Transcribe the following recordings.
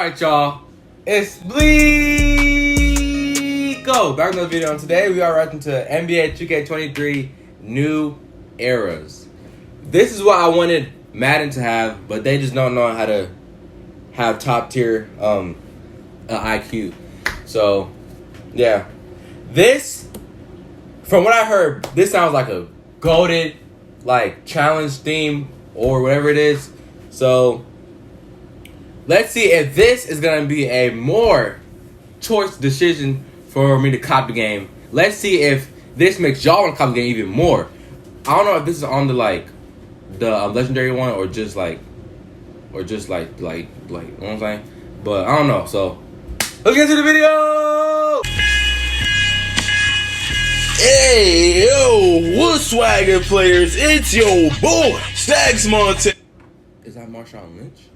Alright, y'all. It's B1eako. Back with another video. And today we are reacting to NBA 2K23 new eras. This is what I wanted Madden to have, but they just don't know how to have top tier IQ. So, yeah. This, from what I heard, this sounds like a goated, like, challenge theme or whatever it is. So, let's see if this is going to be a more choice decision for me to cop the game. Let's see if this makes y'all want to cop the game even more. I don't know if this is on the, like, the legendary one or just like, you know what I'm saying? But I don't know. So, let's get to the video! Hey, yo, what's swagger players? It's your boy, Stacks Montana. Is that Marshawn Lynch?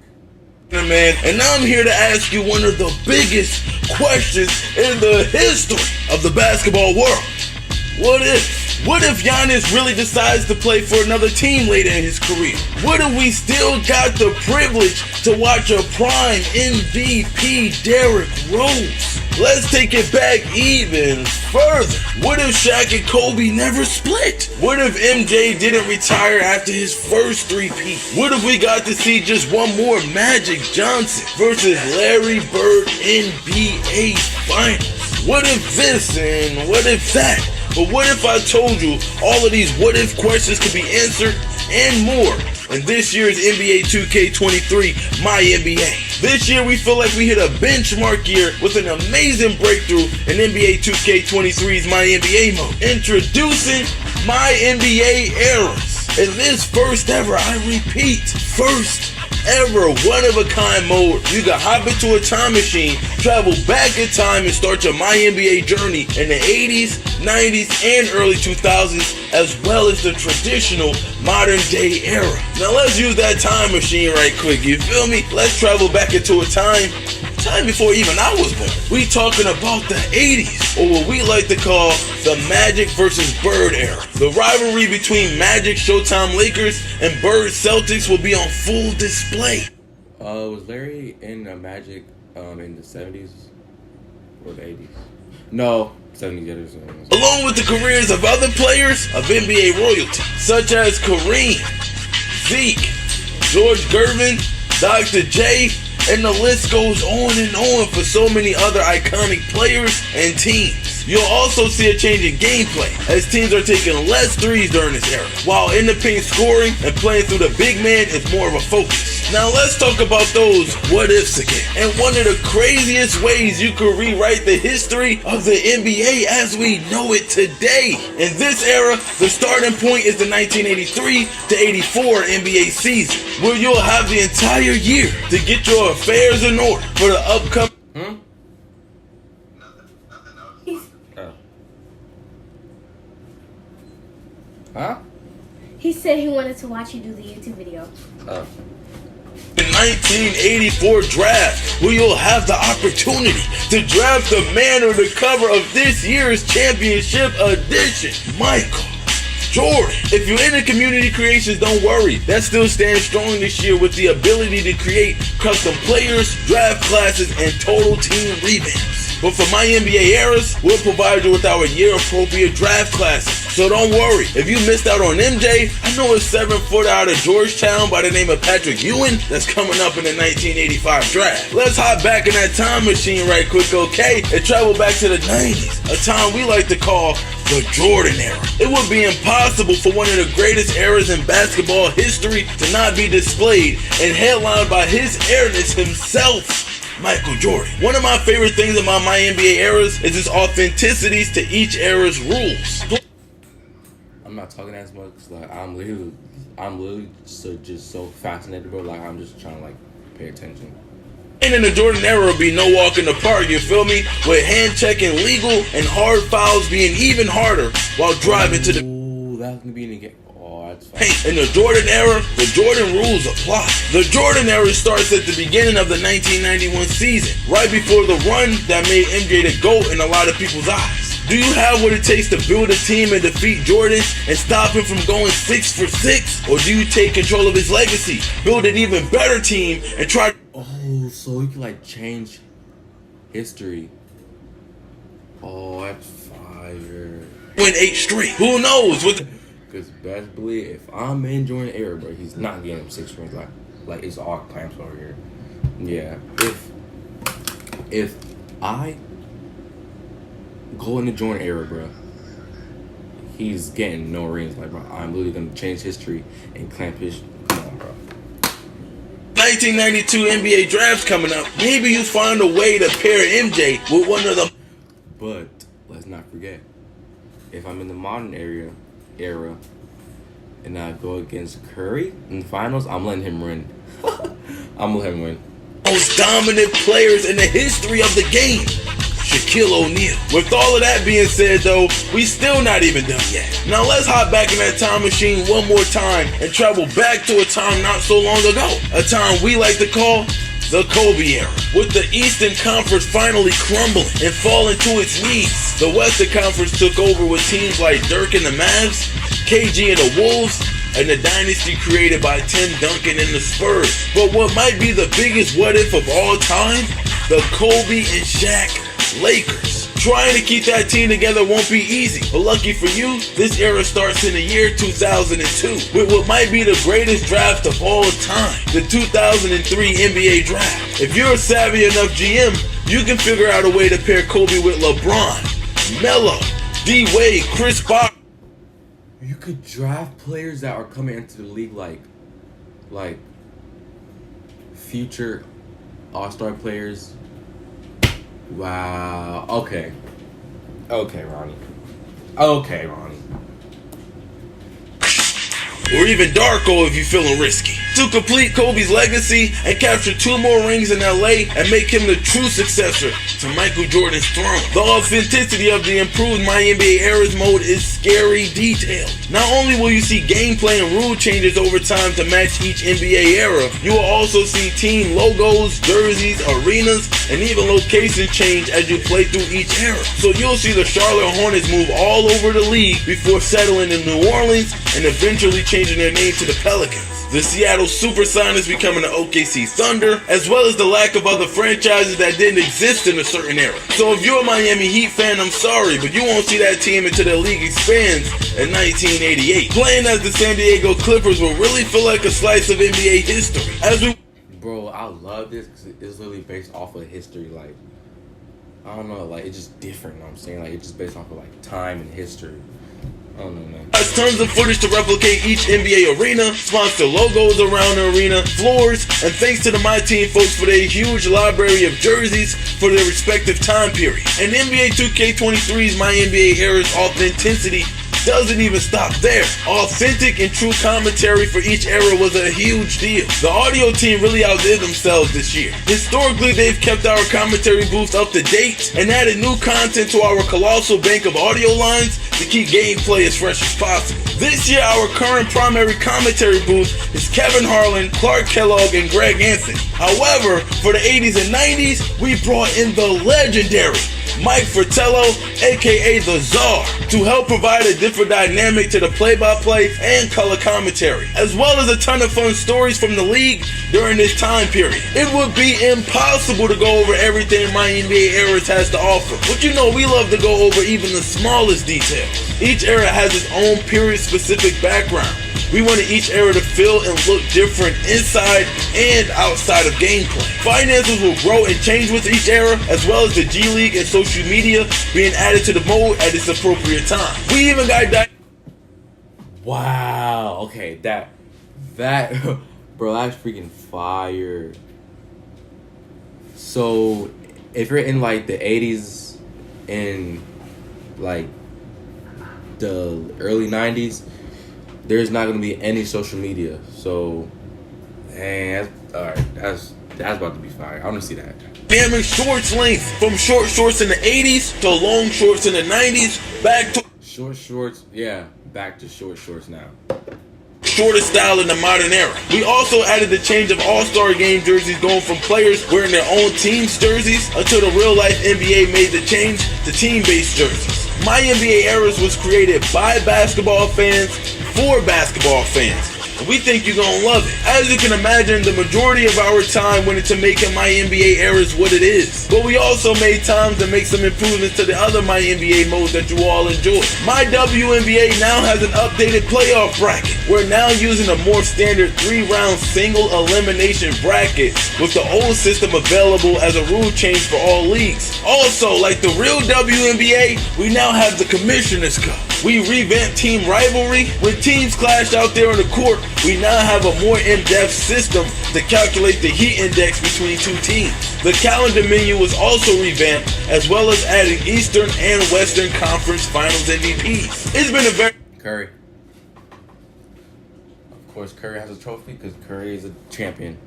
Man, and I'm here to ask you one of the biggest questions in the history of the basketball world. What if Giannis really decides to play for another team later in his career? What if we still got the privilege to watch a prime MVP Derrick Rose? Let's take it back even further. What if Shaq and Kobe never split? What if MJ didn't retire after his first three-peat? What if we got to see just one more Magic Johnson versus Larry Bird NBA Finals? What if this and what if that? But what if I told you all of these what if questions could be answered and more in this year's NBA 2K23 MYNBA? This year we feel like we hit a benchmark year with an amazing breakthrough in NBA 2K23's MYNBA mode. Introducing MYNBA eras. In this first ever, I repeat, first ever one-of-a-kind mode, you can hop into a time machine, travel back in time and start your MYNBA journey in the 80s, 90s, and early 2000s, as well as the traditional modern day era. Now let's use that time machine right quick, you feel me? Let's travel back into a time before even I was born. We talking about the 80s, or what we like to call the Magic versus Bird era. The rivalry between Magic Showtime Lakers and Bird Celtics will be on full display. Was Larry in Magic in the 70s or the 80s? No, 70s. Along with the careers of other players of NBA royalty, such as Kareem, Zeke, George Gervin, Dr. J, and the list goes on and on for so many other iconic players and teams. You'll also see a change in gameplay as teams are taking less threes during this era, while in the paint scoring and playing through the big man is more of a focus. Now let's talk about those what ifs again. And one of the craziest ways you could rewrite the history of the NBA as we know it today. In this era, the starting point is the 1983 to 84 NBA season, where you'll have the entire year to get your affairs in order for the upcoming. Huh? He said he wanted to watch you do the YouTube video. The 1984 draft, where you'll have the opportunity to draft the man on the cover of this year's championship edition, Michael Jordan. If you're into community creations, don't worry. That still stands strong this year with the ability to create custom players, draft classes, and total team revamps. But for MYNBA eras, we'll provide you with our year-appropriate draft classes. So don't worry, if you missed out on MJ, I know a 7-footer out of Georgetown by the name of Patrick Ewing that's coming up in the 1985 draft. Let's hop back in that time machine right quick, okay? And travel back to the 90s, a time we like to call the Jordan era. It would be impossible for one of the greatest eras in basketball history to not be displayed and headlined by his airness himself, Michael Jordan. One of my favorite things about MYNBA eras is its authenticities to each era's rules. I'm not talking as much. Like I'm literally just so fascinated, bro. Like I'm just trying to like pay attention. And in the Jordan era will be no walk in the park, you feel me? With hand checking legal and hard fouls being even harder while driving to the. Ooh, that's gonna be in the game. Oh, that's fine. Hey, in the Jordan era, the Jordan rules apply. The Jordan era starts at the beginning of the 1991 season, right before the run that made MJ the GOAT in a lot of people's eyes. Do you have what it takes to build a team and defeat Jordan and stop him from going 6 for 6? Or do you take control of his legacy, build an even better team, and try to... Oh, Oh, so you can like change history. Oh, that's fire. Win 8 straight. Who knows what? Because best believe if I'm in Jordan era, bro, he's not getting him 6 rings. Like it's all clamps over here. Yeah. If I go into Jordan era, bro, he's getting no rings. Like, bro, I'm literally gonna change history and clamp his. Come on, bro. 1992 NBA drafts coming up. Maybe you find a way to pair MJ with one of them. But let's not forget, if I'm in the modern era, and I go against Curry in the finals, I'm letting him win. I'm gonna let him win. Most dominant players in the history of the game, Shaquille O'Neal. With all of that being said, though, we still not even done yet. Now let's hop back in that time machine one more time and travel back to a time not so long ago. A time we like to call the Kobe era. With the Eastern Conference finally crumbling and falling to its knees, the Western Conference took over with teams like Dirk and the Mavs, KG and the Wolves, and the dynasty created by Tim Duncan and the Spurs. But what might be the biggest what if of all time? The Kobe and Shaq Lakers. Trying to keep that team together won't be easy, but lucky for you, this era starts in the year 2002 with what might be the greatest draft of all time, the 2003 NBA Draft. If you're a savvy enough GM, you can figure out a way to pair Kobe with LeBron, Melo, D-Wade, Chris Paul. You could draft players that are coming into the league like future all-star players. Wow. Okay, Ronnie. Or even Darko if you're feeling risky. To complete Kobe's legacy and capture 2 more rings in LA and make him the true successor to Michael Jordan's throne. The authenticity of the improved MYNBA Eras mode is scary detailed. Not only will you see gameplay and rule changes over time to match each NBA era, you will also see team logos, jerseys, arenas, and even location change as you play through each era. So you'll see the Charlotte Hornets move all over the league before settling in New Orleans and eventually changing their name to the Pelicans. The Seattle Supersonics becoming the OKC Thunder, as well as the lack of other franchises that didn't exist in a certain era. So if you're a Miami Heat fan, I'm sorry, but you won't see that team until the league expands in 1988. Playing as the San Diego Clippers will really feel like a slice of NBA history. Bro, I love this because it's literally based off of history. Like, I don't know, like it's just different. You know what I'm saying? Like it's just based off of like time and history. I don't know, man. There's tons of footage to replicate each NBA arena, sponsor logos around the arena, floors, and thanks to the My Team folks for their huge library of jerseys for their respective time period. And NBA 2K23's MYNBA Era's authenticity doesn't even stop there. Authentic and true commentary for each era was a huge deal. The audio team really outdid themselves this year. Historically, they've kept our commentary booths up to date and added new content to our colossal bank of audio lines to keep gameplay as fresh as possible. This year, our current primary commentary booth is Kevin Harlan, Clark Kellogg, and Greg Anthony. However, for the 80s and 90s, we brought in the legendary Mike Fratello, aka the Czar, to help provide a different dynamic to the play-by-play and color commentary, as well as a ton of fun stories from the league during this time period. It would be impossible to go over everything MYNBA Eras has to offer, but you know we love to go over even the smallest details. Each era has its own period-specific background. We wanted each era to feel and look different inside and outside of gameplay. Finances will grow and change with each era, as well as the G League and social media being added to the mode at its appropriate time. We even got Wow. Okay, that bro, that's freaking fire. So, if you're in like the 80s and like the early 90s, there's not gonna be any social media. So, man, that's about to be fire. I want to see that. Spamming shorts length from short shorts in the 80s to long shorts in the 90s, back to short shorts. Yeah, back to short shorts now. Shorter style in the modern era. We also added the change of all-star game jerseys, going from players wearing their own team's jerseys until the real-life NBA made the change to team-based jerseys. MYNBA Eras was created by basketball fans for basketball fans. and we think you're gonna love it. As you can imagine, the majority of our time went into making MyNBA Eras what it is, but we also made time to make some improvements to the other MyNBA modes that you all enjoy. My WNBA now has an updated playoff bracket. We're now using a more standard 3-round single elimination bracket with the old system available as a rule change for all leagues. Also, like the real WNBA, we now have the Commissioner's Cup. We revamped team rivalry. When teams clash out there on the court, we now have a more in-depth system to calculate the heat index between two teams. The calendar menu was also revamped, as well as adding Eastern and Western Conference Finals MVPs. It's been a very Curry. Of course, Curry has a trophy because Curry is a champion.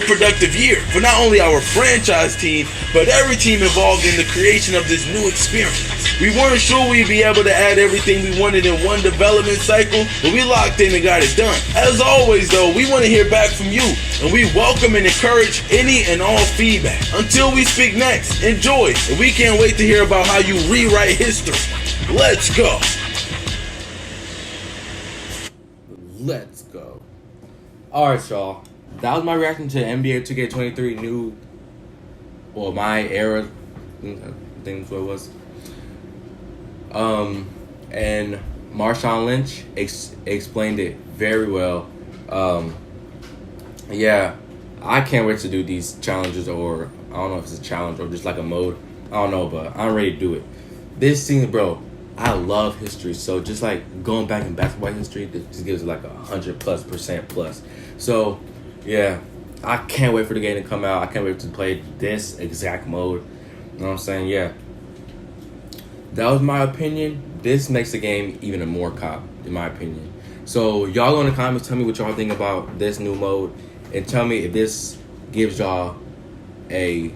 productive year for not only our franchise team, but every team involved in the creation of this new experience. We weren't sure we'd be able to add everything we wanted in one development cycle, but we locked in and got it done. As always though, we want to hear back from you, and we welcome and encourage any and all feedback. Until we speak next, enjoy, and we can't wait to hear about how you rewrite history. Let's go. Let's go. Alright, y'all. That was my reaction to NBA 2K23 new, well, my era, I think that's what it was. And Marshawn Lynch explained it very well. Yeah, I can't wait to do these challenges, or I don't know if it's a challenge or just like a mode. I don't know, but I'm ready to do it. This season, bro, I love history, so just like going back in basketball history, this just gives it like 100%+ plus. So yeah, I can't wait for the game to come out. I can't wait to play this exact mode. You know what I'm saying? Yeah, that was my opinion. This makes the game even a more cop, in my opinion. So y'all go in the comments, tell me what y'all think about this new mode, and tell me if this gives y'all a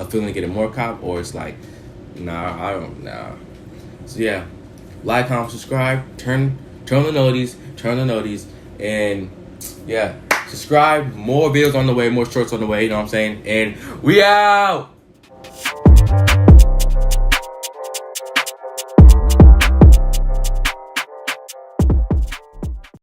feeling to get a more cop, or it's like, nah. So yeah, like, comment, subscribe, turn the noties, and yeah, subscribe. More videos on the way, more shorts on the way. You know what I'm saying? And we out.